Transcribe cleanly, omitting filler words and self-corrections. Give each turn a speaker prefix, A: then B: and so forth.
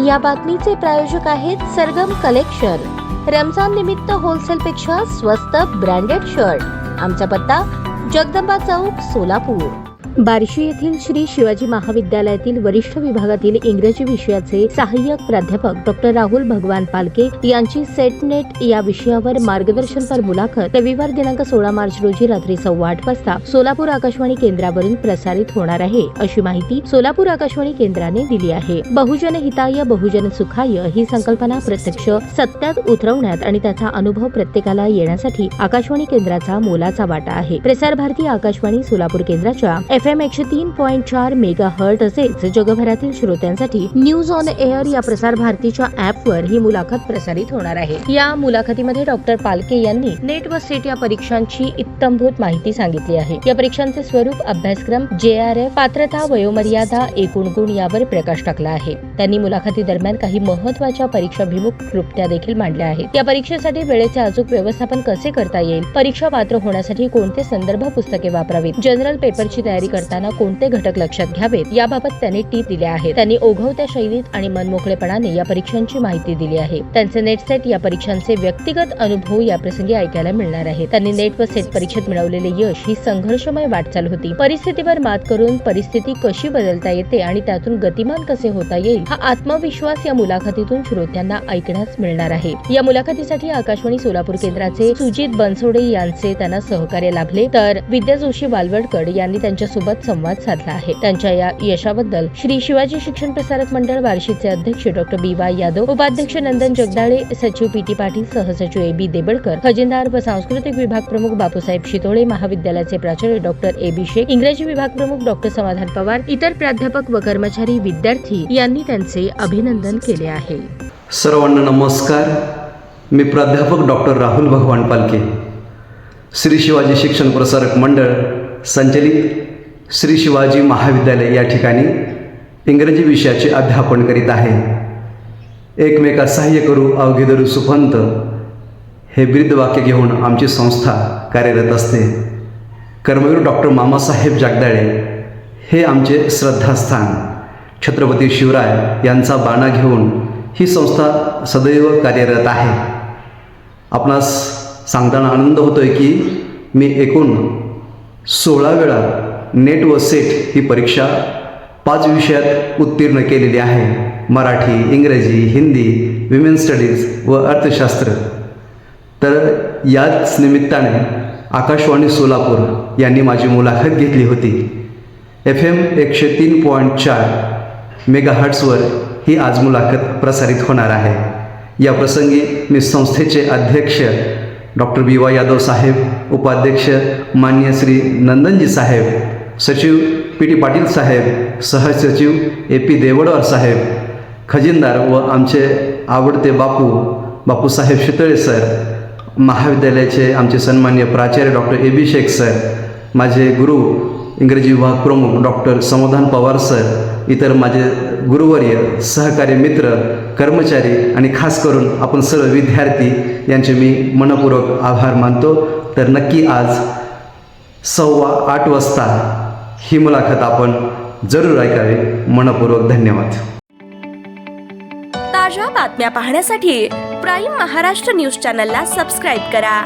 A: या बातमीचे प्रायोजक आहेत सरगम कलेक्शन। रमजान निमित्त होलसेल पेक्षा स्वस्त ब्रँडेड शर्ट। आमचा पत्ता जगदंबा चौक, सोलापूर। बार्शी येथील श्री शिवाजी महाविद्यालयातील वरिष्ठ विभागातील इंग्रजी विषयाचे सहाय्यक प्राध्यापक डॉक्टर राहुल भगवान पालके यांची सेट नेट या विषयावर मार्गदर्शनपर मुलाखत रविवार दिनांक 16 मार्च रोजी रात्री 8:15 वाजता सोलापूर आकाशवाणी केंद्रावरून प्रसारित होणार आहे, अशी माहिती सोलापूर आकाशवाणी केंद्राने दिली आहे। बहुजन हिताय बहुजन सुखाय ही संकल्पना प्रत्यक्ष सत्यात उतरवण्यात आणि त्याचा अनुभव प्रत्येकाला येण्यासाठी आकाशवाणी केंद्राचा मोलाचा वाटा आहे। प्रसार भारती आकाशवाणी सोलापूर केंद्राच्या FM 103.4 मेगाहर्ट्झ तसेच जगभरातील श्रोत्यांसाठी न्यूज ऑन एअर या प्रसार भारतीच्या ॲपवर ही मुलाखत प्रसारित होणार आहे। या मुलाखतीमध्ये डॉक्टर पालके यांनी नेट व सेट या परीक्षांची इत्थंभूत माहिती सांगितली आहे। या परीक्षांचे स्वरूप, अभ्यासक्रम, JRF, पात्रता, वयोमर्यादा, एकूण गुण यावर प्रकाश टाकला आहे। त्यांनी मुलाखती दरम्यान काही महत्त्वाच्या परीक्षाभिमुख क्लुप्त्या देखील मांडल्या आहेत। या परीक्षेसाठी वेळेचे अचूक व्यवस्थापन कसे करता येईल, परीक्षा पात्र होण्यासाठी कोणते संदर्भ पुस्तके वापरावीत, जनरल पेपरची तयारी करताना कोणते घटक लक्षात घ्यावेत याबाबत त्यांनी टीप दिल्या आहेत। त्यांनी ओघवत्या शैलीत आणि मनमोकळेपणाने या परीक्षांची माहिती दिली आहे। त्यांचे नेट सेट या परीक्षांचे व्यक्तिगत अनुभव या प्रसंगी ऐकायला मिळणार आहे। त्यांनी नेट व सेट परीक्षेत मिळवलेले यश ही संघर्षमय वाटचाल होती। परिस्थितीवर मात करून परिस्थिती कशी बदलता येते आणि त्यातून गतिमान कसे होता येईल हा आत्मविश्वास या मुलाखतीतून श्रोत्यांना ऐकण्यास मिळणार आहे। या मुलाखतीसाठी आकाशवाणी सोलापूर केंद्राचे सुजित बनसोडे यांचे त्यांना सहकार्य लाभले, तर विद्या जोशी वालवडकर यांनी त्यांच्यासोबत संवाद साधला आहे। त्यांच्या या यशाबद्दल श्री शिवाजी शिक्षण प्रसारक मंडळ बार्शीचे अध्यक्ष डॉक्टर BY यादव, उपाध्यक्ष नंदन जगदाळे, सचिव PT पाटील, सहसचिव AB देबडकर, खजिनदार व सांस्कृतिक विभाग प्रमुख बापूसाहेब शितोळे, महाविद्यालयाचे प्राचार्य डॉक्टर AB शेख, इंग्रजी विभाग प्रमुख डॉक्टर समाधान पवार, इतर प्राध्यापक व कर्मचारी, विद्यार्थी यांनी त्यांचे अभिनंदन केले आहे।
B: सर्वांना नमस्कार। मी प्राध्यापक डॉक्टर राहुल भगवान पालके, श्री शिवाजी शिक्षण प्रसारक मंडळ संचलित श्री शिवाजी महाविद्यालय या ठिकाणी इंग्रजी विषयाचे अध्यापन करीत आहे। एकमेका सहाय्य करू अवघे धरू सुपंत हे ब्रीदवाक्य घेऊन आमची संस्था कार्यरत असते। कर्मवीर डॉक्टर मामासाहेब जगदाळे हे आमचे श्रद्धास्थान। छत्रपती शिवराय यांचा बाणा घेऊन ही संस्था सदैव कार्यरत आहे। आपणास सांगताना आनंद होतोय की मी एकूण 16 वेळा नेट व सेट ही परीक्षा 5 विषयात उत्तीर्ण केलेली आहे। मराठी, इंग्रजी, हिंदी, विमेन स्टडीज व अर्थशास्त्र। तर याच निमित्ताने आकाशवाणी सोलापूर यांनी माझी मुलाखत घेतली होती। FM 103.4 मेगाहर्ट्झवर ही आज मुलाखत प्रसारित होणार आहे। या प्रसंगी मी संस्थेचे अध्यक्ष डॉक्टर BY यादव साहेब, उपाध्यक्ष माननीय श्री नंदनजी साहेब, सचिव PT पाटील साहेब, सहसचिव AP देवडकर साहेब, खजिनदार व आमचे आवडते बापूसाहेब शितोळे सर, महाविद्यालयाचे आमचे सन्माननीय प्राचार्य डॉक्टर AB शेख सर, माझे गुरु इंग्रजी विभाग प्रमुख डॉक्टर समाधान पवार सर, इतर माझे गुरुवर्य, सहकारी मित्र, कर्मचारी आणि खास करून आपण सर्व विद्यार्थी यांचे मी मनपूर्वक आभार मानतो। तर नक्की आज 8:15 वाजता ही मुलाखत आपण जरूर ऐकावी। मनपूर्वक धन्यवाद।
C: ताज्या बातम्या पाहण्यासाठी प्राईम महाराष्ट्र न्यूज चॅनलला सबस्क्राईब करा।